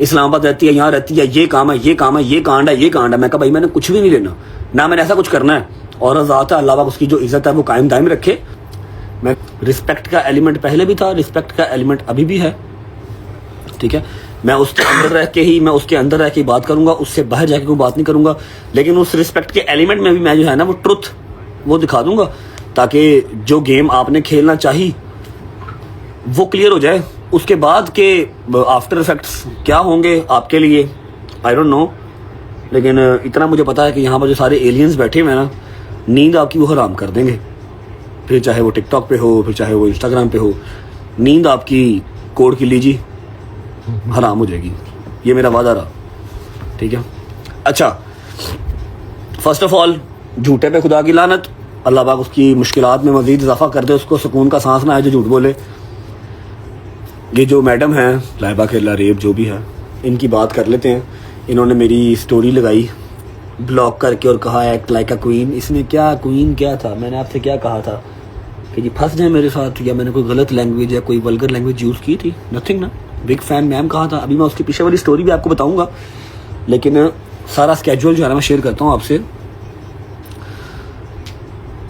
इस्लामाबाद रहती है, यहाँ रहती है, ये काम है, ये काम है, ये कांड है, ये कांड है। मैं कहा भाई मैंने कुछ भी नहीं लेना, ना मैंने ऐसा कुछ करना है। और ज़ात है, अल्लाह पाक उसकी जो इज्जत है वो कायम दायम रखे। मैं रिस्पेक्ट का एलिमेंट पहले भी था, रिस्पेक्ट का एलिमेंट अभी भी है, ठीक है। मैं उसके अंदर रह के ही बात करूंगा, उससे बाहर जाके कोई बात नहीं करूंगा। लेकिन उस रिस्पेक्ट के एलिमेंट में भी मैं जो है ना वो ट्रुथ वो दिखा दूंगा, ताकि जो गेम आपने खेलना चाहिए वो क्लियर हो जाए। उसके बाद के आफ्टर इफेक्ट्स क्या होंगे आपके लिए आई डोंट नो, लेकिन इतना मुझे पता है कि यहाँ पर जो सारे एलियंस बैठे हुए हैं ना, नींद आपकी वो हराम कर देंगे। फिर चाहे वो टिकटॉक पे हो, फिर चाहे वो इंस्टाग्राम पे हो, नींद आपकी कोड की लीजिए हराम हो जाएगी, ये मेरा वादा रहा, ठीक है। अच्छा, फर्स्ट ऑफ ऑल झूठे पे खुदा की लानत, अल्लाह पाक उसकी मुश्किलात में मजीद इजाफा कर दे, उसको सुकून का सांस ना आए जो झूठ बोले। ये जो मैडम है लाइबा केरला रेप जो भी है, इनकी बात कर लेते हैं। इन्होंने मेरी स्टोरी लगाई ब्लॉक करके और कहा एक्ट लाइक अ क्वीन। इसमें क्या क्वीन क्या था, मैंने आपसे क्या कहा था कि जी फंस जाए मेरे साथ, या मैंने कोई गलत लैंग्वेज या कोई वल्गर लैंग्वेज यूज़ की थी? नथिंग ना। बिग फैन मैम कहा था। अभी मैं उसके पीछे वाली स्टोरी भी आपको बताऊंगा, लेकिन सारा स्केड्यूल जो है ना मैं शेयर करता हूँ आपसे।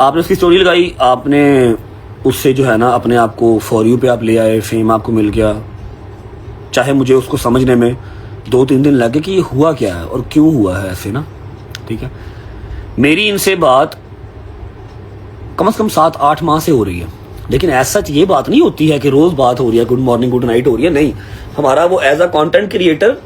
आपने उसकी स्टोरी लगाई, आपने उससे जो है ना अपने आप को फॉर यू पे आप ले आए, फेम आपको मिल गया। चाहे मुझे उसको समझने में 2-3 दिन लगे कि ये हुआ क्या है और क्यों हुआ है ऐसे ना, ठीक है। मेरी इनसे बात कम से कम 7-8 माह से हो रही है, लेकिन ऐसा सच ये बात नहीं होती है कि रोज बात हो रही है, गुड मॉर्निंग गुड नाइट हो रही है, नहीं। हमारा वो as a content creator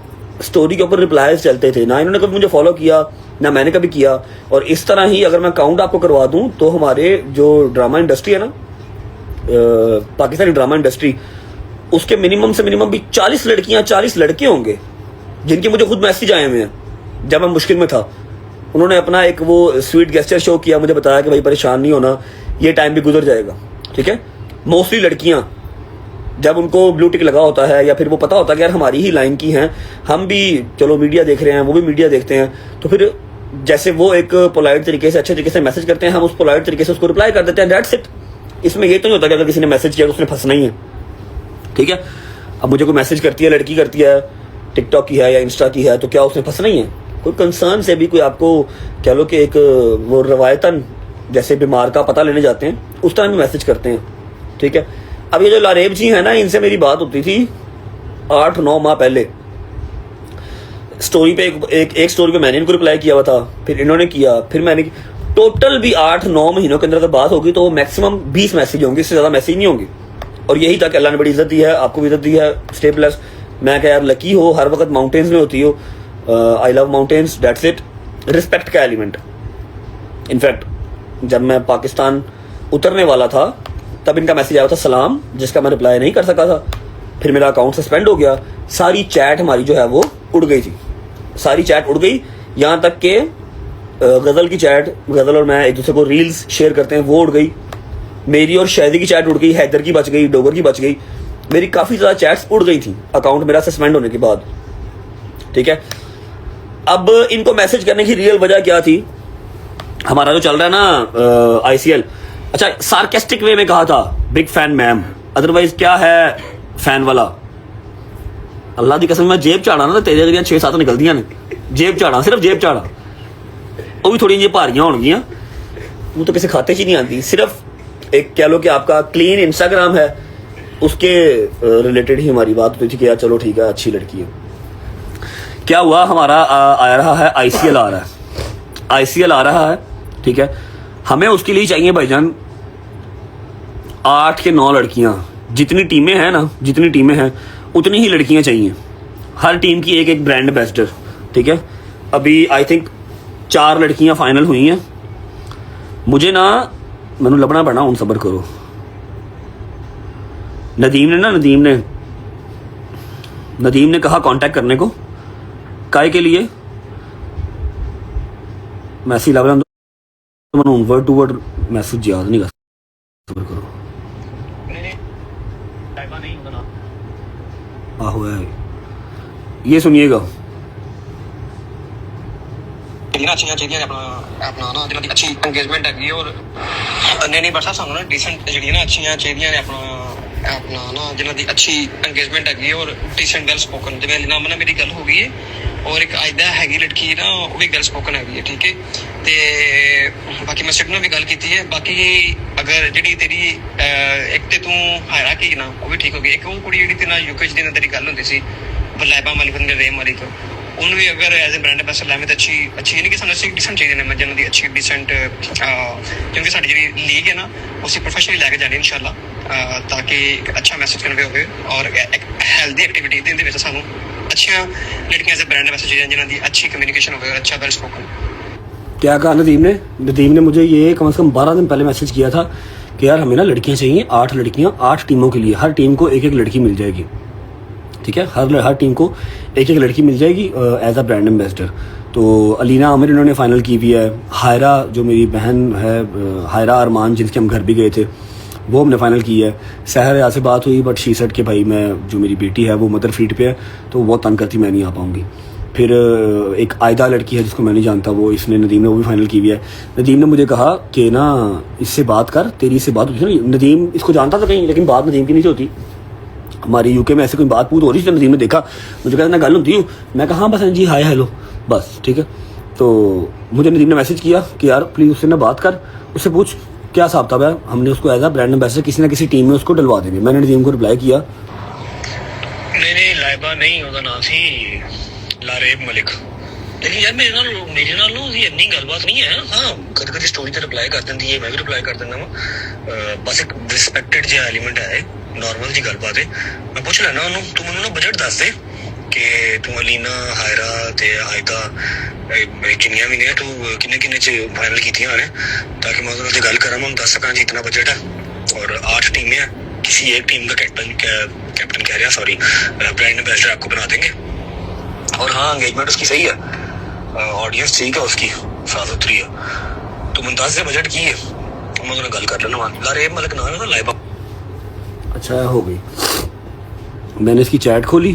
story के ऊपर रिप्लाईज चलते थे ना, इन्होंने कभी मुझे फॉलो किया ना मैंने कभी किया। और इस तरह ही अगर मैं काउंट आपको करवा दूं तो हमारे जो ड्रामा इंडस्ट्री है ना, पाकिस्तानी ड्रामा इंडस्ट्री, उसके मिनिमम से मिनिमम भी 40 लड़कियां 40 लड़के होंगे जिनके मुझे खुद मैसेज आए हुए हैं जब मैं मुश्किल में था। उन्होंने अपना एक वो स्वीट गेस्चर शो किया, मुझे बताया कि भाई परेशान नहीं होना, ये टाइम भी गुजर जाएगा, ठीक है। मोस्टली लड़कियां जब उनको ब्लू टिक लगा होता है या फिर वो पता होता है कि यार हमारी ही लाइन की हैं, हम भी चलो मीडिया देख रहे हैं, वो भी मीडिया देखते हैं, तो फिर जैसे वो एक पोलाइट तरीके से अच्छे तरीके से मैसेज करते हैं, हम उस पोलाइट तरीके से उसको रिप्लाई कर देते हैं, दैट्स इट। इसमें ये तो नहीं होता कि अगर किसी ने मैसेज किया तो उसने फंसना ही है, ठीक है। अब मुझे कोई मैसेज करती है, लड़की करती है, टिकटॉक की है या इंस्टा की है, तो क्या उसने फंसना ही है? कोई कंसर्न से भी कोई आपको कह लो कि एक वो रवायतन जैसे बीमार का पता लेने जाते हैं उस तरह में मैसेज करते हैं, ठीक है। अब ये जो लारेब जी है ना, इनसे मेरी बात होती थी 8-9 माह पहले। स्टोरी पे एक स्टोरी पे मैंने इनको रिप्लाई किया हुआ था, फिर इन्होंने किया, फिर मैंने टोटल भी 8-9 महीनों के अंदर अगर बात होगी तो मैक्सिमम 20 मैसेज होंगे, इससे ज्यादा मैसेज नहीं होंगे। और यही था कि अल्लाह ने बड़ी इज्जत दी है, आपको भी इज्जत दी है, स्टे प्लस। मैं क्या यार लकी हो, हर वक्त माउंटेन्स में होती हो, I love mountains, that's it. Respect का एलिमेंट। इनफैक्ट जब मैं पाकिस्तान उतरने वाला था तब इनका मैसेज आया था सलाम, जिसका मैं रिप्लाई नहीं कर सका था। फिर मेरा अकाउंट सस्पेंड हो गया, सारी चैट हमारी जो है वो उड़ गई थी, सारी चैट उड़ गई। यहाँ तक कि गज़ल की चैट, गज़ल और मैं एक दूसरे को रील्स शेयर करते हैं, वो उड़ गई। मेरी और शायदी की चैट उड़ गई, हैदर की बच गई, डोगर की बच गई, मेरी काफ़ी ज़्यादा चैट्स उड़ गई थी अकाउंट मेरा सस्पेंड होने के बाद, ठीक है। अब इनको मैसेज करने की रियल वजह क्या थी? हमारा जो चल रहा है ना आईसीएल, अच्छा सार्केस्टिक वे में कहा था बिग फैन मैम, अदरवाइज क्या है फैन वाला? अल्लाह की कसम मैं जेब झाड़ा ना तो तेरे जरिए 6-7 निकलदियां ने, जेब झाड़ा, सिर्फ जेब झाड़ा, वो भी थोड़ी जी भारियां होंगियां, वो तो किसी खाते ही नहीं आती। सिर्फ एक कह लो कि आपका क्लीन इंस्टाग्राम है, उसके रिलेटेड ही हमारी बात होती थी कि यार चलो ठीक है अच्छी लड़की है। क्या हुआ, हमारा आ रहा है आईसीएल, आ रहा है आईसीएल आ रहा है, ठीक है। हमें उसके लिए चाहिए भाईजान 8 के 9 लड़कियां। जितनी टीमें हैं ना, जितनी टीमें हैं उतनी ही लड़कियां चाहिए। हर टीम की एक एक ब्रांड एम्बेसडर, ठीक है। अभी आई थिंक 4 लड़कियां फाइनल हुई हैं। मुझे ना मैंने लबना पड़ना, उन सब्र करो। नदीम ने कहा कांटेक्ट करने को, काय के लिए मैसेज लबना तो मैंने वर्ड टू वर्ड मैसेज याद नहीं कर, सब्र करो। आहो है, ये सुनिएगा। अच्छी चाहिए अपना ना जिन्होंने अच्छी एंगेजमेंट है और नहीं बरसा सानू ना डिसेंट जी ना अच्छी चाहिए अपना अपना ना जिन्हों की अच्छी एंगेजमेंट हैगी और डिसेंट वेल स्पोकन जिवें अलीना ना मेरी गल हो गई है और एक आयदा हैगी लड़की ना वो भी वेल स्पोकन हैगी है ठीक है ते बाकी मैं सिड ने भी गल की है बाकी अगर जी तेरी एक तो तू हायरा की ना वो भी ठीक हो गई एक वो कुड़ी जी तेना यूके च दिन तेरी गल होंदी सी बलैबा मलिक रेम मलिक उन्होंने भी अगर एज ए ब्रांड एम्बेसडर लैवे तो अच्छी अच्छी नहीं कि सानू डिसेंट चाहिए ने जिन्हों की अच्छी डिसेंट क्योंकि साडी जी लीग है ना उसे प्रोफेशनली लैके जानी इंशाल्लाह ताकि एक अच्छा मैसेज कन्वे हो और एक हेल्दी एक्टिविटी दिन दे सानू अच्छियां लड़कियां एज ए ब्रांड एम्बेसडर चाहिए जिन्हों की अच्छी कम्युनिकेशन हो अच्छा वेल स्पोकन। क्या कहा नदीम ने मुझे ये कम से कम 12 दिन पहले मैसेज किया था कि यार हमें ना लड़कियां चाहिए 8 लड़कियां 8 टीमों के लिए हर टीम को एक एक लड़की मिल जाएगी ठीक है हर टीम को एक एक लड़की मिल जाएगी एज अ ब्रांड एम्बेसडर। तो अलीना आमिर इन्होंने फाइनल की हुई है। हायरा जो मेरी बहन है हायरा अरमान जिनके हम घर भी गए थे वो हमने फाइनल की है। सहर यहाँ से बात हुई बट शी सेड कि भाई मैं जो मेरी बेटी है वो मदर फीड पे है तो वो तंग करती मैं नहीं आ पाऊँगी। फिर एक आयदा लड़की है जिसको मैं नहीं जानता वो इसने नदीम ने वो भी फाइनल की हुई है। नदीम ने मुझे कहा कि ना इससे बात कर तेरी इससे बात होती है। नदीम इसको जानता था कहीं लेकिन बात नदीम की नहीं होती। हमारी यूके में ऐसे कोई बात पूत हो रही थी नदीम ने देखा मुझे कहता ना गल होती हूँ मैं कहा हाँ बस जी हाय हेलो बस ठीक है। तो मुझे नदीम ने मैसेज किया कि यार प्लीज़ उससे ना बात कर उससे पूछ क्या हिसाब था है हमने उसको एज अ ब्रांड एम्बेसडर किसी ना किसी टीम में उसको डलवा देंगे। मैंने नदीम को रिप्लाई किया नहीं लाइबा नहीं ਉਹਦਾ ਨਾਂ ਸੀ ਲਾਰੇਬ ਮਲਿਕ लेकिन यार मेरे नाल ਉਹਦੀ ਇੰਨੀ ਗੱਲਬਾਤ ਨਹੀਂ ਹੈ। ਹਾਂ ਕਦੇ ਕਦੇ ਸਟੋਰੀ ਤੇ ਰਿਪਲਾਈ ਕਰ ਦਿੰਦੀ ਹੈ मैं भी ਰਿਪਲਾਈ ਕਰ ਦਿੰਦਾ ਵਾਂ ਬਸ ਇੱਕ ਰਿਸਪੈਕਟਡ ਜਿਹਾ ਐਲੀਮੈਂਟ ਹੈ नॉर्मल जी गलबात है। मैं पूछ लेना ਉਹਨੂੰ ਤੂੰ ਮੈਨੂੰ ਨਾ ਬਜਟ ਦੱਸ ਦੇ ਕਿ ਤੂੰ ਅਲੀਨਾ ਹਾਇਰਾ ਤੇ ਆਇਦਾ ਕਿੰਨੀਆਂ ਵੀ ਨੇ ਤੂੰ ਕਿੰਨੇ ਕਿੰਨੇ ਚ फाइनल कीतियां ने ताकि मैं ਉਹਦੇ ਨਾਲ ਗੱਲ ਕਰਾਂ ਮੈਂ ਦੱਸ ਸਕਾਂ जी इतना बजट है और 8 टीमें हैं किसी एक टीम का कैप्टन कह रहा सॉरी ब्रांड एम्बेसडर आपको बना देंगे। और हाँ एंगेजमेंट उसकी सही है ऑडियंस ठीक है उसकी साथ उतरी है तो मुमताज से बजट की है मैं ਉਹਦੇ ਨਾਲ ਗੱਲ कर लेना लारेब मलिक नाम है लाइबा। अच्छा हो गई। मैंने इसकी चैट खोली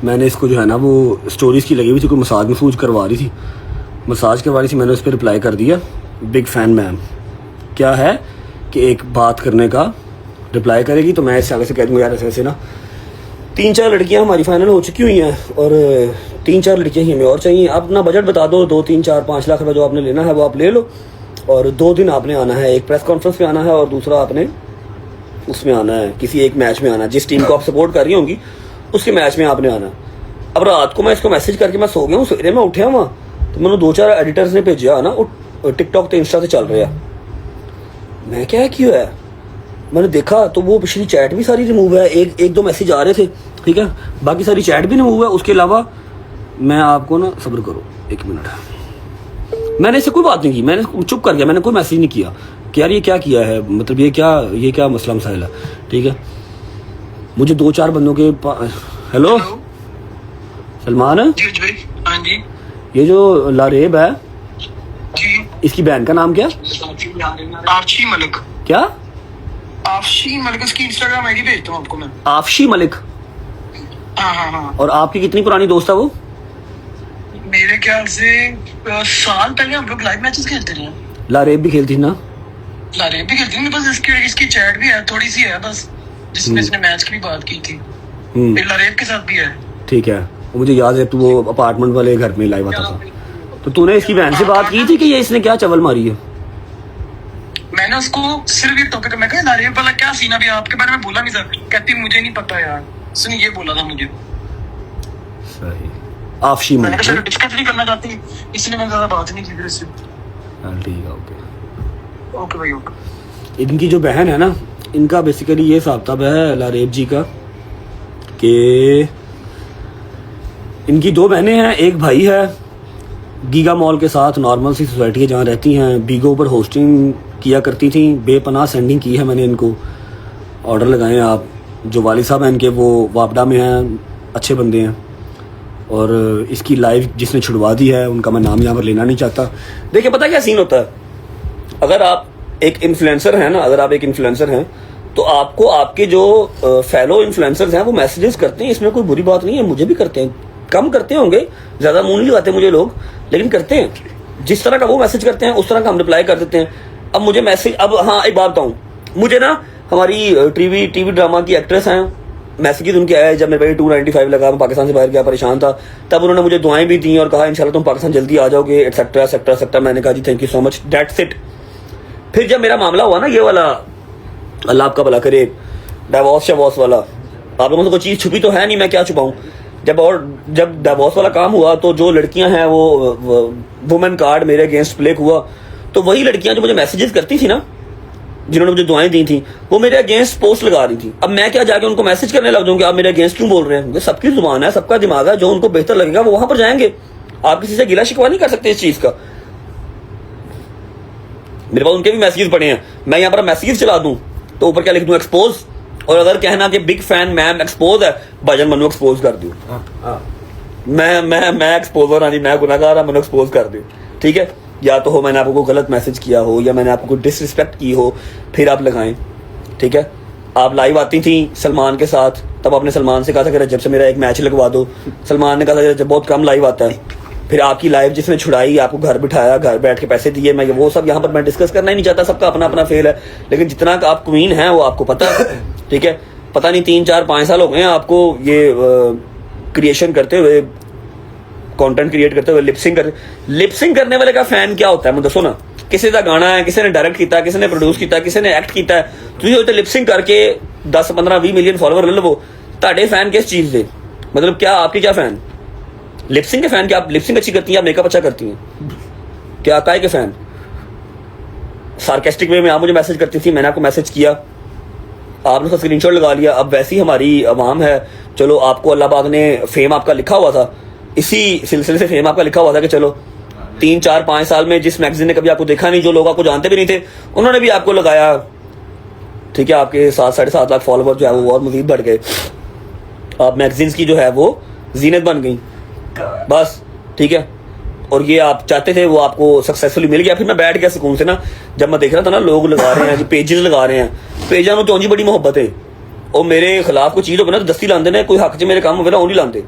मैंने इसको जो है ना वो स्टोरीज़ की लगी हुई थी कोई मसाज करवा रही थी मसाज करवा रही थी मैंने उस पर रिप्लाई कर दिया बिग फ़ैन मैम क्या है कि एक बात करने का रिप्लाई करेगी तो मैं इससे आगे से कह दूँगा यार ऐसे ऐसे ना 3-4 लड़कियां हमारी फाइनल हो चुकी हुई हैं और 3-4 लड़कियां ही हमें और चाहिए। आप अपना बजट बता दो 2-3-4-5 लाख रुपये जो आपने लेना है वो आप ले लो और 2 दिन आपने आना है एक प्रेस कॉन्फ्रेंस में आना है और दूसरा आपने उसमें आना है किसी एक मैच में आना है जिस टीम को आप सपोर्ट कर रही होंगी उसके मैच में आपने आना। अब रात को मैं इसको मैसेज करके मैं सो गया हूँ सवेरे मैं उठा वहाँ तो मैंने 2-4 एडिटर्स ने भेजा ना टिकटॉक तो इंस्टा से चल रहा है। मैं क्या क्यों है मैंने देखा तो वो पिछली चैट भी सारी रिमूव है एक 2 मैसेज आ रहे थे ठीक है बाकी सारी चैट भी रिमूव है। उसके अलावा मैं आपको ना सब्र करो 1 मिनट मैंने इससे कोई बात नहीं की मैंने चुप कर गया मैंने कोई मैसेज नहीं किया कि यार ये क्या किया है मतलब ये क्या मसला मसाइल है ठीक है। मुझे 2-4 बंदों के हेलो सलमान हाँ जी ये जो लारेब है जी इसकी बहन का नाम क्या आफशी मलिक क्या आफशी मलिक उसकी इंस्टाग्राम आईडी भेजता हूँ आपको मैं आफशी मलिक हाँ और आपकी कितनी पुरानी दोस्त है वो मेरे ख्याल से साल पहले हम लोग लाइव मैचेस खेलते रहे। लारेब भी खेलती ना लारेब भी खेलती है बस इसकी चैट भी है थोड़ी सी है बस जिसमें इसने मैच की भी बात की थी फिर लारेब के साथ भी है ठीक है। मुझे याद है तू वो अपार्टमेंट वाले घर में लाइव आता था तो तूने इसकी बहन से बात की थी कि ये इसने क्या चवल मारी है। मैंने उसको सिर्फ ये टॉपिक में कहा लारेब वाला क्या सीन अभी आपके बारे में बोला नहीं सर कहती मुझे नहीं पता यार उसने ये बोला था मुझे सही आफशी मैंने कहा डिस्कस नहीं करना चाहती इसलिए मैं ज्यादा बात नहीं की फिर इससे। ठीक है ओके भाई ओके। इनकी जो बहन है ना इनका बेसिकली ये हिसाब है लारेब जी का कि इनकी 2 बहनें हैं एक भाई है गीगा मॉल के साथ नॉर्मल सी सोसाइटी है जहाँ रहती हैं बीगो पर होस्टिंग किया करती थी बेपनाह सेंडिंग की है मैंने इनको ऑर्डर लगाए आप जो वालिद साहब हैं इनके वो वापडा में हैं अच्छे बंदे हैं और इसकी लाइफ जिसने छुड़वा दी है उनका मैं नाम यहाँ पर लेना नहीं चाहता। देखिए पता क्या सीन होता है अगर आप एक इन्फ्लुएंसर हैं ना अगर आप एक इन्फ्लुएंसर हैं तो आपको आपके जो फेलो इन्फ्लुएंसर्स हैं वो मैसेजेस करते हैं इसमें कोई बुरी बात नहीं है मुझे भी करते हैं कम करते होंगे ज़्यादा मुंह नहीं लगाते मुझे लोग लेकिन करते हैं जिस तरह का वो मैसेज करते हैं उस तरह का हम रिप्लाई कर देते हैं। अब मुझे मैसेज अब हाँ एक बात बताऊँ मुझे ना हमारी टीवी ड्रामा की एक्ट्रेस हैं, मैसेजेस उनके आए जब मेरे पे 295 लगा, मैं पाकिस्तान से बाहर गया, परेशान था, तब उन्होंने मुझे दुआएं भी दी और कहा इंशाल्लाह तुम पाकिस्तान जल्दी आ जाओगे, एक्सेट्रा एक्सेट्रा एक्सेट्रा। मैंने कहा जी thank you so much, that's it. फिर जब मेरा मामला हुआ ना ये वाला, अल्लाह आपका भला करे, डाइवोर्स वाला, आप लोगों से कोई चीज़ छुपी तो है नहीं, मैं क्या छुपाऊँ। जब डाइवोर्स वाला काम हुआ तो जो लड़कियां हैं वो वुमेन कार्ड मेरे अगेंस्ट प्ले हुआ, तो वही लड़कियां जो मुझे मैसेजेस करती थी ना, जिन्होंने मुझे दुआएं दी थी, वो मेरे अगेंस्ट पोस्ट लगा रही थी। अब मैं क्या जाके उनको मैसेज करने लग जाऊं कि आप मेरे अगेंस्ट क्यों बोल रहे हैं? सबकी जुबान है, सबका दिमाग है, जो उनको बेहतर लगेगा वो वहां पर जाएंगे। आप किसी से गिला शिकवा नहीं कर सकते इस चीज का। मेरे पास उनके भी मैसेजेस पड़े हैं, मैं यहाँ पर मैसेज चला दूं तो ऊपर क्या लिख दूं, एक्सपोज। और अगर कहना कि बिग फैन मैम एक्सपोज है, भाईजान मनु एक्सपोज कर दूं। मैं एक्सपोज हो रानी, मैं गुनाहगार, मनु एक्सपोज कर दूं, ठीक है। या तो हो मैंने आपको गलत मैसेज किया हो, या मैंने आपको डिसरिस्पेक्ट की हो, फिर आप लगाएं, ठीक है। आप लाइव आती थी सलमान के साथ, तब आपने सलमान से कहा था कि रजब से मेरा एक मैच लगवा दो। सलमान ने कहा था रजब बहुत कम लाइव आता है। फिर आपकी लाइव जिसने छुड़ाई, आपको घर बिठाया, घर बैठ के पैसे दिए, मैं वो सब यहाँ पर मैं डिस्कस करना ही नहीं चाहता, सबका अपना अपना फेल है। लेकिन जितना आप क्वीन हैं वो आपको पता है, ठीक है। पता नहीं 3 4 5 साल हो गए हैं आपको ये क्रिएशन करते हुए, कंटेंट क्रिएट करते हुए, लिपसिंग करने वाले का फैन क्या होता है मुझे दसो ना। किसी का गाना है, किसी ने डायरेक्ट किया, किसी ने प्रोड्यूस किया, किसी ने एक्ट किया, तुझे होते लिपसिंग करके 10 15 20 मिलियन फॉलोवर ले लो, ताड़े फैन किस चीज से, मतलब क्या आपके क्या फैन लिपसिंग के फैन? क्या आप लिपसिंग अच्छी करती हैं, आप मेकअप अच्छा करती हैं, क्या काय के फैन? सार्केस्टिक वे में आप मुझे मैसेज करती थी, मैंने आपको मैसेज किया, आपने उसका स्क्रीनशॉट लगा लिया। अब वैसी हमारी अवाम है, चलो आपको अल्लाह पाक ने फेम आपका लिखा हुआ था, इसी सिलसिले से फेम आपका लिखा हुआ था कि चलो 3 4 5 साल में जिस मैगजीन ने कभी आपको देखा नहीं, जो लोग आपको जानते भी नहीं थे, उन्होंने भी आपको लगाया, ठीक है। आपके 7 साढ़े 7 लाख फॉलोवर जो है वो और मजीद बढ़ गए, आप मैगजीन्स की जो है वो जीनत बन गई, बस, ठीक है। और ये आप चाहते थे, वो आपको सक्सेसफुली मिल गया। फिर मैं बैठ गया सुकून से ना, जब मैं देख रहा था ना लोग लगा रहे हैं, पेजेस लगा रहे हैं, पेजा में तो जी बड़ी मोहब्बत है, और मेरे खिलाफ कोई चीज़ हो ना तो दस्ती लाते हैं, कोई हक च मेरे काम हो ना वो नहीं लाते।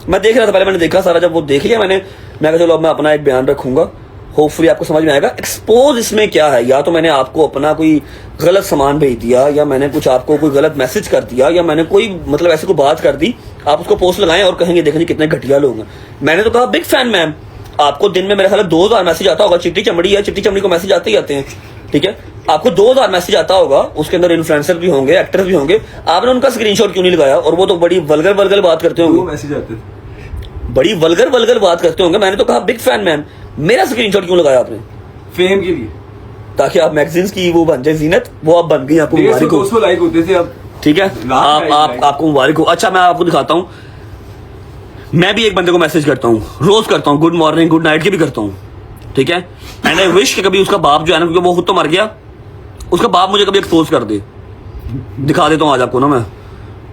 मैं देख रहा था, पहले मैंने देखा सारा, जब वो देख लिया मैं कहा चलो अब मैं अपना एक बयान रखूंगा, होपफुली आपको समझ में आएगा। एक्सपोज इसमें क्या है, या तो मैंने आपको अपना कोई गलत सामान भेज दिया, या मैंने कुछ आपको कोई गलत मैसेज कर दिया, या मैंने कोई मतलब ऐसी कोई बात कर दी, आप उसको पोस्ट लगाएं और कहेंगे देखें जी कितने घटिया लोग हैं। मैंने तो कहा बिग फैन मैम, आपको दिन में मेरे ख्याल 2000 मैसेज आता होगा, चिट्टी चमड़ी है, चिट्टी चमड़ी को मैसेज आते ही आते हैं, ठीक है। आपको 2000 मैसेज आता होगा, उसके अंदर इन्फ्लुएंसर भी होंगे, एक्टर्स भी होंगे, आपने उनका स्क्रीनशॉट क्यों नहीं लगाया? और वो तो बड़ी वल्गर बात करते होंगे, मैसेज आते थे, बड़ी वल्गर बात करते होंगे। मैंने तो कहा बिग फैन मैम, मेरा स्क्रीनशॉट क्यों लगाया आपने? फेम के लिए, ताकि आप मैगजीन्स की वो बन जाए जीनत, वो आप बन गई, आपको मुबारक हो, 200 लाइक होते थे अब, ठीक है। आपको मुबारक हो। अच्छा मैं आपको दिखाता हूँ, मैं भी एक बंदे को मैसेज करता हूँ, रोज करता हूँ, गुड मॉर्निंग गुड नाइट की भी करता हूँ, ठीक है। एंड आई विश कि कभी उसका बाप जो है ना, क्योंकि वो खुद तो मर गया, उसका बाप मुझे कभी एक्सपोज कर दे। दिखा देता हूँ आज आपको ना, मैं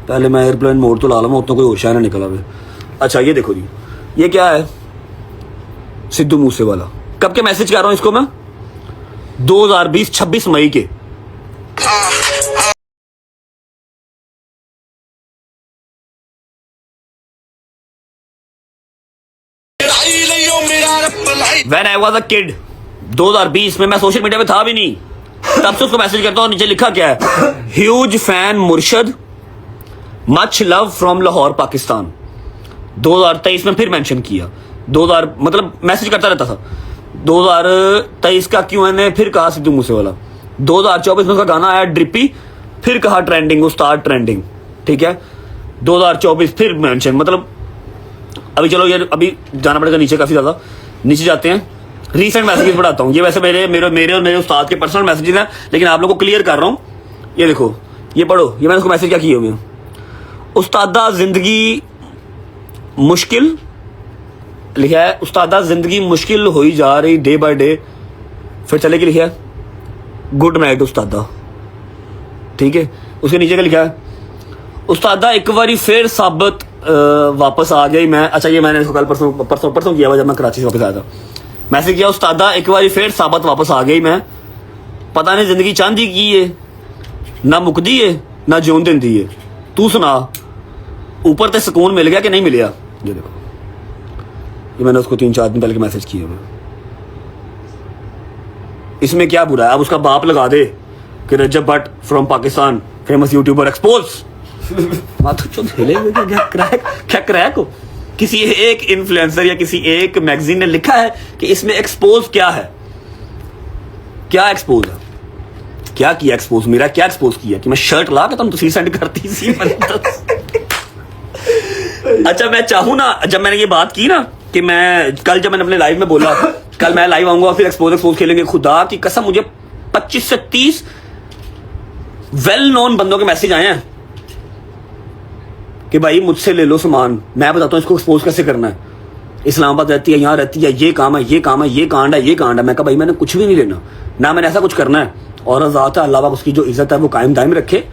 पहले मैं एयरप्लेन मोड तो ला लूँ, उतना कोई होशियार ना निकला हुआ। अच्छा ये देखो जी, ये क्या है, सिद्धू मूसेवाला। कब के मैसेज कर रहा हूँ इसको मैं? 2020 26 मई के। When I was a kid, 2020 में मैं सोशल मीडिया पे था भी नहीं, तब से उसको मैसेज करता हूँ। नीचे लिखा क्या है, huge fan Murshad, much love from Lahore Pakistan. 2023 में फिर मेंशन किया, 2000 मतलब मैसेज करता रहता था। 2023 का Q&A फिर कहा सिद्धू मूसेवाला। 2024 में उसका गाना आया ड्रिपी, फिर कहा ट्रेंडिंग, उस्ताद ट्रेंडिंग, ठीक है। 2024 फिर मेंशन, मतलब अभी चलो ये अभी जाना पड़ेगा नीचे, काफी ज्यादा नीचे जाते हैं। रीसेंट मैसेजेस पढ़ाता हूँ, ये वैसे मेरे और मेरे उस्ताद के पर्सनल मैसेजेस हैं, लेकिन आप लोगों को क्लियर कर रहा हूँ। ये देखो, ये पढ़ो, ये मैंने उसको मैसेज क्या किए हुए, उस्तादा जिंदगी मुश्किल लिखा है, उस्तादा जिंदगी मुश्किल हो ही जा रही डे बाय डे, फिर चले के लिखा है गुड नाइट उस्तादा, ठीक है। उसके नीचे का लिखा है उस्तादा एक बारी फिर साबित वापस आ गई मैं। अच्छा ये मैंने इसको कल परसों किया हुआ, जब मैं कराची से वापस आया था, मैसेज किया उस्तादा एक बारी फिर साबित वापस आ गई मैं, पता नहीं जिंदगी चांदी की है, ना मुकदी है ना जीवन देंदी है, तू सुना ऊपर ते सुकून मिल गया कि नहीं मिलिया। ये देखो, ये मैंने उसको 3 4 दिन पहले के मैसेज किए हुए। इसमें क्या बुरा है? अब उसका बाप लगा दे, कि Rajab Bhatt from Pakistan famous YouTuber expose. माथो चुप हिले हुए क्या क्रैक हो? किसी एक इन्फ्लुएंसर या किसी एक मैगजीन ने लिखा है कि इसमें एक्सपोज क्या है? क्या एक्सपोज है? क्या किया एक्सपोज? मेरा क्या एक्सपोज किया कि मैं शर्ट ला के तुम तस्वीर सेंड करती सी? अच्छा मैं चाहूं ना, जब मैंने ये बात की ना कि मैं कल जब मैंने अपने लाइव में बोला कल मैं लाइव आऊंगा फिर एक्सपोज खेलेंगे, खुदा की कसम मुझे 25 से 30 वेल नोन बंदों के मैसेज आए हैं कि भाई मुझसे ले लो सामान, मैं बताता हूँ इसको एक्सपोज कैसे करना है। इस्लामाबाद रहती है, यहाँ रहती है, ये काम है, ये काम है, ये कांड है, ये कांड है। मैं कहा भाई मैंने कुछ भी नहीं लेना ना, मैंने ऐसा कुछ करना है। और ज़ात है, अल्लाह पाक उसकी जो इज्जत है वो कायम दायम रखे,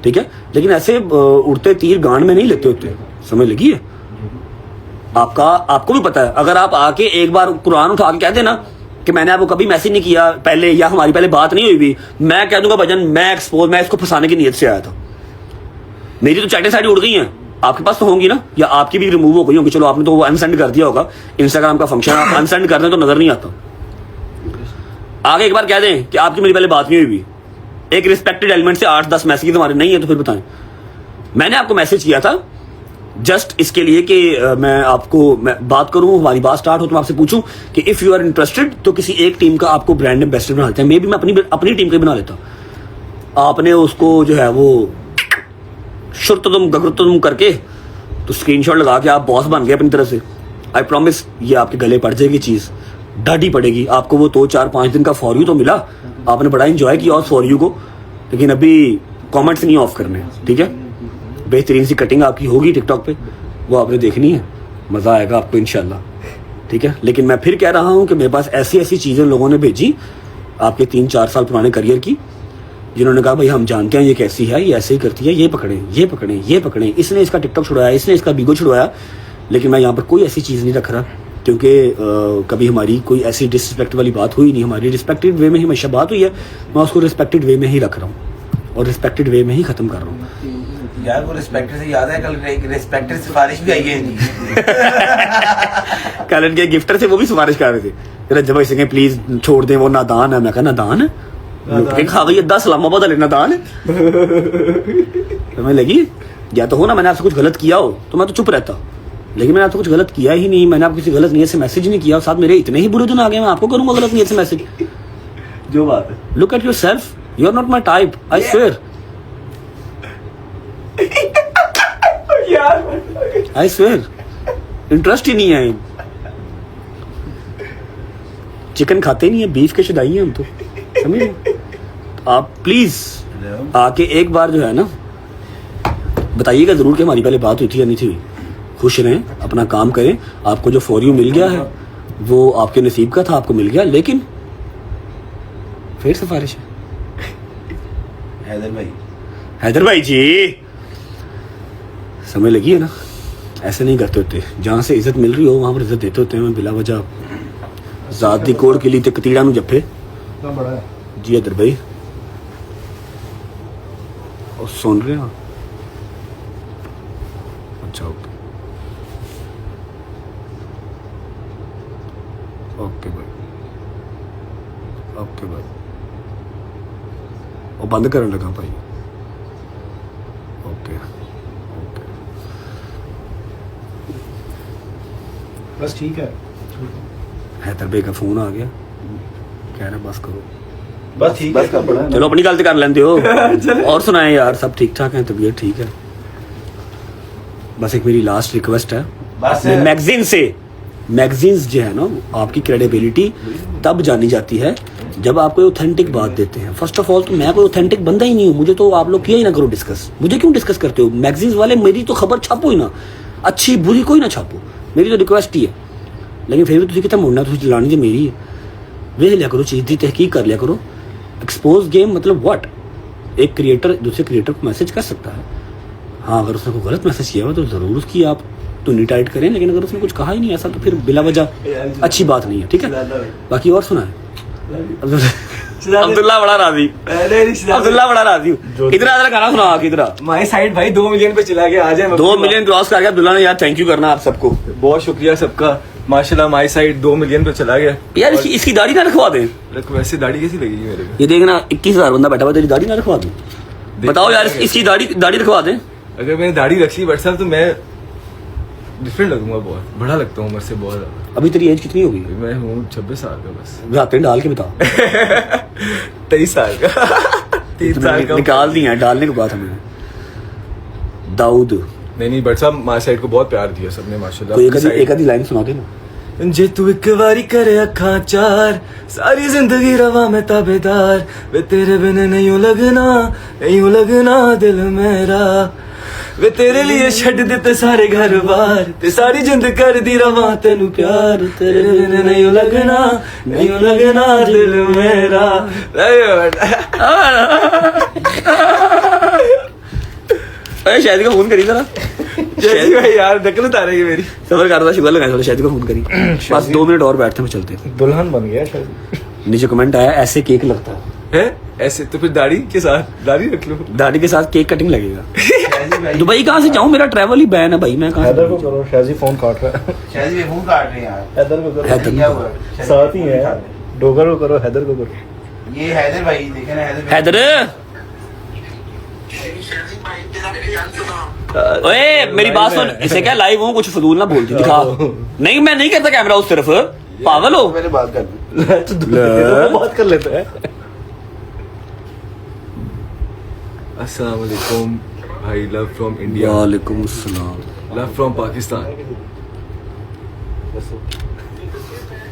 ठीक है। लेकिन ऐसे उड़ते तीर गांड में नहीं लेते होते, समझ लगी है? आपको भी पता है, अगर आप आके एक बार कुरान उठा के कह देना कि मैंने आपको कभी मैसेज नहीं किया पहले या हमारी पहले बात नहीं हुई भी, मैं कह दूंगा भजन मैं एक्सपोज, मैं इसको फंसाने की नीयत से आया था। मेरी तो चैटें सारी उड़ गई हैं, आपके पास तो होंगी ना, या आपकी भी रिमूव हो गई होगी। चलो आपने तो वो अनसेंड कर दिया होगा, इंस्टाग्राम का फंक्शन आप अनसेंड कर दें तो नजर नहीं आता। आगे एक बार कह दें कि आपकी मेरी पहले बात नहीं हुई, एक रिस्पेक्टेड एलिमेंट से 8-10 मैसेज तुम्हारे नहीं है तो फिर बताएं। मैंने आपको मैसेज किया था जस्ट इसके लिए कि मैं बात करूं, हमारी बात स्टार्ट हो तो मैं आपसे पूछूं कि इफ यू आर इंटरेस्टेड तो किसी एक टीम का आपको ब्रांड एम्बेसडर बना लेते हैं। मे भी मैं अपनी टीम का बना लेता। आपने उसको जो है वो शुर्तुम गगरुतुम करके तो स्क्रीनशॉट लगा के आप बॉस बन गए अपनी तरफ से। आई प्रॉमिस ये आपके गले पड़ जाएगी, चीज डाढ़ी पड़ेगी आपको। वो 2-4-5 दिन का फॉर यू तो मिला, आपने बड़ा एंजॉय किया और फॉर यू को, लेकिन अभी कमेंट्स नहीं ऑफ करने, ठीक है। बेहतरीन सी कटिंग आपकी होगी टिकटॉक पे, वो आपने देखनी है, मजा आएगा आपको इंशाल्लाह, ठीक है। लेकिन मैं फिर कह रहा हूं कि मेरे पास ऐसी ऐसी चीजें लोगों ने भेजी आपके 3-4 साल पुराने करियर की, जिन्होंने कहा भाई हम जानते हैं ये कैसी है, ये ऐसे ही करती है, ये पकड़े ये पकड़े ये पकड़े, इसने इसका टिकटॉक छुड़वाया, इसने इसका बीगो छुड़वाया। लेकिन मैं यहाँ पर कोई ऐसी चीज़ नहीं रख रहा, क्योंकि कभी हमारी कोई ऐसी डिसरिस्पेक्ट वाली बात हुई नहीं। हमारी रिस्पेक्टेड वे में ही हमेशा बात हुई है, मैं उसको रिस्पेक्टेड वे में ही रख रहा हूँ और रिस्पेक्टेड वे में ही ख़त्म कर रहा हूँ। यार वो रिस्पेक्टेड से याद है, कल रिस्पेक्टेड सिफारिश भी आई है इनकी। कल इनके गिफ्टर से वो भी सिफारिश कर रहे थे, रजब भाई सिंह प्लीज छोड़ दें, वो नादान है। मैं कहा नादान है, खा गई 10 इस्लामाबाद वाले नादान है। तो मैं लगी या तो हो ना मैंने आपसे कुछ गलत किया हो तो मैं तो चुप रहता, लेकिन मैंने आपसे कुछ गलत किया ही नहीं। मैंने आपको किसी गलत नीयत से मैसेज नहीं किया, साथ मेरे इतने ही बुरे दिन आ गए, मैं आपको करूंगा गलत नीयत से मैसेज? जो बात है, look at yourself, you are not my type, I swear, I swear. Interest ही नहीं है, चिकन खाते नहीं है, बीफ के शुदाई हैं हम तो, समझे? आप प्लीज आके एक बार जो है ना बताइएगा जरूर कि हमारी पहले बात हुई थी या नहीं थी। खुश रहें, अपना काम करें। आपको जो फॉर यू मिल गया है वो आपके नसीब का था, आपको मिल गया, लेकिन फिर सिफारिश है। हैदर भाई जी समझ लगी है ना, ऐसे नहीं करते होते। जहाँ से इज्जत मिल रही हो वहाँ पर इज्जत देते होते हैं, बिला वजह ज़ात दी कोड़ के लिए ते कतीड़ा नूं जप्फे। जी हैदर भाई और सुन रहे हो? अच्छा ओके ओके भाई, ओके भाई, और बंद करने लगा भाई। ओके ओके बस ठीक है। हैदर भाई का फोन आ गया, कह रहे बस करो, बस ठीक है, का बड़ा है। चलो अपनी गलती कर लेते हो। और सुनाए यार, सब ठीक ठाक है, तबीयत ठीक है। बस एक मेरी लास्ट रिक्वेस्ट है, बस मैगजीन से, मैगजीन्स जो है ना आपकी क्रेडिबिलिटी तब जानी जाती है जब आप कोई ऑथेंटिक बात देते हैं। फर्स्ट ऑफ ऑल तो मैं कोई ऑथेंटिक बंदा ही नहीं हूँ, मुझे तो आप लोग किया ही ना करो डिस्कस। मुझे क्यों डिस्कस करते हो? मैगजीन्स वाले मेरी तो खबर छापो ही ना, अच्छी बुरी कोई ना छापो, मेरी तो रिक्वेस्ट ही है। लेकिन फिर भी तुझे कितना मुड़ना, तुझे चलानी जो मेरी है, वे लिया करो, चीज़ की तहकीक कर लिया करो। एक्सपोज गेम मतलब व्हाट? एक क्रिएटर दूसरे क्रिएटर को मैसेज कर सकता है, हाँ अगर उसने कोई गलत मैसेज किया हो तो ज़रूर उसकी आप टुनी टाइट करें, लेकिन अगर उसने कुछ कहा ही नहीं ऐसा तो फिर बिला वजह अच्छी बात नहीं है, ठीक है। बाकी और सुना है अब्दुल्ला बड़ा राजी, अब्दुल्ला बड़ा राजी। इधर गाना सुना किधर माय साइड भाई 2 मिलियन पे चला गया, आ जाए 2 मिलियन क्रॉस कर गया अब्दुल्ला ने। यार थैंक यू करना आप सबको, बहुत शुक्रिया सबका। माशाल्लाह माई साइड 2 मिलियन पे चला गया। यार इसकी दाढ़ी ना रखवा दें। वैसे दाढ़ी कैसी लगेगी मेरे को? ये देखना 21,000 बंदा बैठा हुआ, तेरी दाढ़ी ना रखवा दूं? बताओ यार, इसकी दाढ़ी रखवा दें। अगर मैंने दाढ़ी रख ली बट साहब तो मैं डिफरेंट लगूंगा, बहुत बड़ा लगता हूँ उम्र से बहुत ज्यादा। अभी तेरी एज कितनी होगी? मैं हूँ 26 साल का बस। रातें डाल के बता। 23 साल का। 3 साल का निकाल दिया, डालने को बात हमें। दाऊद नहीं बट साहब माई साइड को बहुत प्यार दिया सबने माशाल्लाह। तो एक आधी लाइन सुना दे ना। जे तू एक बारी करे अखा चार, सारी जिंदगी रवा में ताबेदार, वे तेरे बिन नहीं लगना दिल मेरा, वे तेरे लिए छड़ देते सारे घर बार, ते सारी जिंद कर दी रवा तेनू प्यार, तेरे बिन नहीं लगना दिल मेरा। अरे शायद का फोन करी जरा। जैसी भाई यार नकल उतारेगी मेरी। सफर करता शुगर लगाया थोड़ा, शायद का फोन करी। बस 2 मिनट और बैठते हैं, चलते हैं। दुल्हन बन गया शायद। नीचे कमेंट आया ऐसे केक लगता है। ऐसे तो फिर दाढ़ी के साथ दाढ़ी रख लो। दाढ़ी के साथ केक कटिंग लगेगा। दुबई कहाँ से जाऊँ, मेरा ट्रैवल ही बैन है भाई। मैं कहाँ हैदर को करो, शाजी फोन काट रहा है। शायद फोन काट रहे हैं यार। हैदर को करो, हैदर क्या हुआ? साथ ही है। डोगर को करो, हैदर को करो। ये हैदर भाई देखे ना, हैदर हैदर ओए मेरी बात सुन, इसे क्या लाइव हूँ, कुछ फजूल ना बोलती दिखा। नहीं मैं नहीं करता कैमरा उस तरफ, पागल हो। मैंने बात कर बात कर लेते हैं। अस्सलाम वालेकुम भाई, लव फ्रॉम इंडिया। वालेकुम अस्सलाम। Love from Pakistan.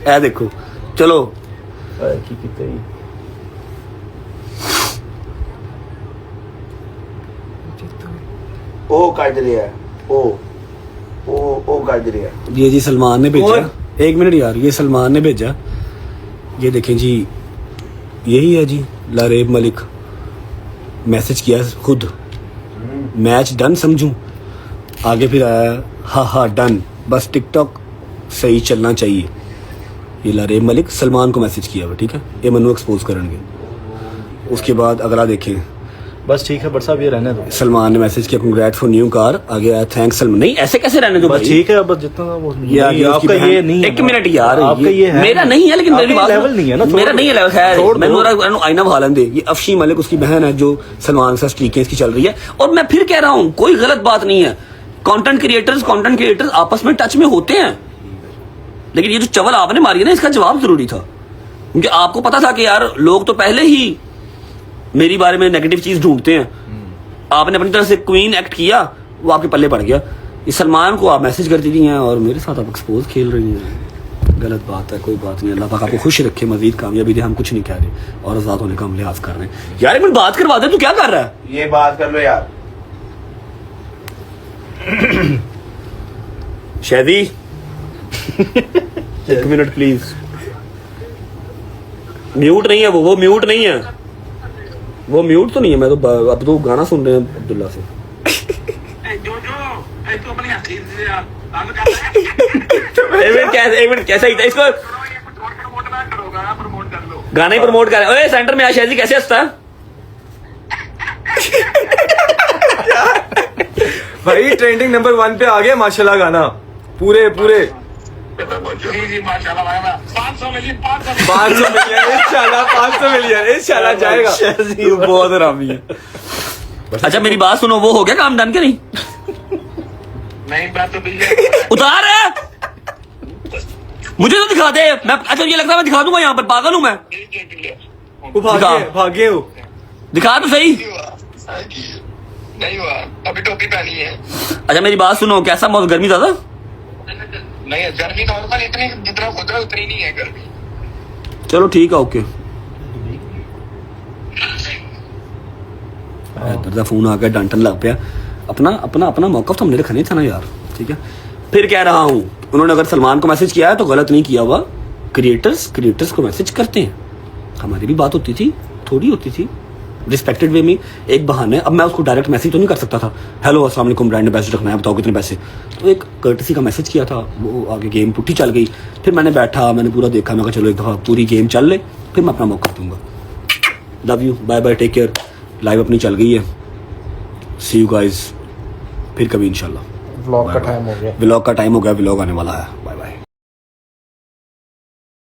ऐ देखो चलो की कितनी ओ काट रही है, ओ काट रही है। ये जी सलमान ने भेजा। एक मिनट यार, ये सलमान ने भेजा। ये देखें जी, यही है जी लारेब मलिक। मैसेज किया खुद, मैच डन समझूं। आगे फिर आया हा डन, बस टिकटॉक सही चलना चाहिए। ये लारेब मलिक सलमान को मैसेज किया हुआ, ठीक है। ये मनु एक्सपोज करेंगे। उसके बाद अगला देखें, बस ठीक है बट साहब ये रहने दो। सलमान ने मैसेज किया कंग्रेट फॉर न्यू कार। आगे आया थैंक्स सलमान। नहीं ऐसे कैसे रहने दो बस भाई? ठीक है, अब जितना वो यार नहीं, आपका ये नहीं है। एक मिनट यार, आपका ये है मेरा नहीं है, लेकिन मेरी बात लेवल नहीं है ना। मेरा नहीं है लेवल। खैर छोड़ मैं दो। नूरा आईना बहालन दे। ये अफशी मलिक उसकी बहन है जो सलमान के साथ स्ट्रीकें इसकी चल रही है। और मैं फिर कह रहा हूँ, कोई गलत बात नहीं है। कंटेंट क्रिएटर्स आपस में टच में होते हैं, लेकिन ये जो चवल आपने मारी है ना, इसका जवाब जरूरी था। क्योंकि आपको पता था कि यार लोग तो पहले ही मेरी बारे में नेगेटिव चीज ढूंढते हैं। आपने अपनी तरफ से क्वीन एक्ट किया, वो आपके पल्ले पड़ गया। इस सलमान को आप मैसेज करती रही हैं और मेरे साथ आप एक्सपोज खेल रही हैं। गलत बात है, कोई बात नहीं। अल्लाह पाक आपको खुश रखे, मजीद कामयाबी दे। हम कुछ नहीं कह रहे और आजाद होने का हम लिहाज कर रहे हैं। यार एक मिनट बात करवा दे, तू क्या कर रहा है? ये बात कर लो यार। शैदी एक मिनट प्लीज। म्यूट नहीं है वो म्यूट नहीं है, वो म्यूट तो नहीं है। मैं तो अब तो गाना सुन रहे हैं अब्दुल्ला से। एक मिनट कैसा ही था इसको, गाना ही प्रमोट कर रहे। सेंटर में आशाजी कैसे हंसता है भाई? ट्रेंडिंग नंबर 1 पे आ गया माशाल्लाह गाना। पूरे 500 मिलियन इंशाल्लाह, 500 मिलियन इंशाल्लाह जाएगा। बहुत हरामी है। अच्छा मेरी बात सुनो, वो हो गया काम डन के नहीं? नहीं बात तो भैया उतार है मुझे तो दिखा दे। मैं अच्छा ये लगता है मैं दिखा दूंगा यहाँ पर, पागल हूँ मैं। वो भागे हो। दिखा तो सही। नहीं हुआ, अभी टोपी पहनी है। अच्छा मेरी बात सुनो, कैसा मौसम, गर्मी ज्यादा? नहीं गर्मी नॉर्मल, इतनी जितना होता है उतनी नहीं है गर्मी। चलो ठीक है, ओके। दर्दा फोन आ गया, डांटन लग पिया। अपना मौकफ तो हमने रखा नहीं था ना यार, ठीक है। फिर कह रहा हूँ, उन्होंने अगर सलमान को मैसेज किया है तो गलत नहीं किया हुआ। क्रिएटर्स को मैसेज करते हैं। हमारी भी बात होती थी, थोड़ी होती थी रिस्पेक्टेड वे में। एक बहाने, अब मैं उसको डायरेक्ट मैसेज तो नहीं कर सकता था, हेलो अस्सलाम वालेकुम ब्रांड एम्बेसडर रखना है, बताओ कितने पैसे। तो एक कर्टसी का मैसेज किया था, वो आगे गेम पुट्ठी चल गई। फिर मैंने बैठा, मैंने पूरा देखा, मैं कहा चलो एक दफ़ा पूरी गेम चल ले, फिर मैं अपना मौका दूंगा। Love you, bye bye, take care. Live अपनी चल गई है, सी यू गाइज फिर कभी इंशाल्लाह। व्लॉग का टाइम हो गया। व्लॉग का टाइम हो गया, व्लॉग आने वाला है।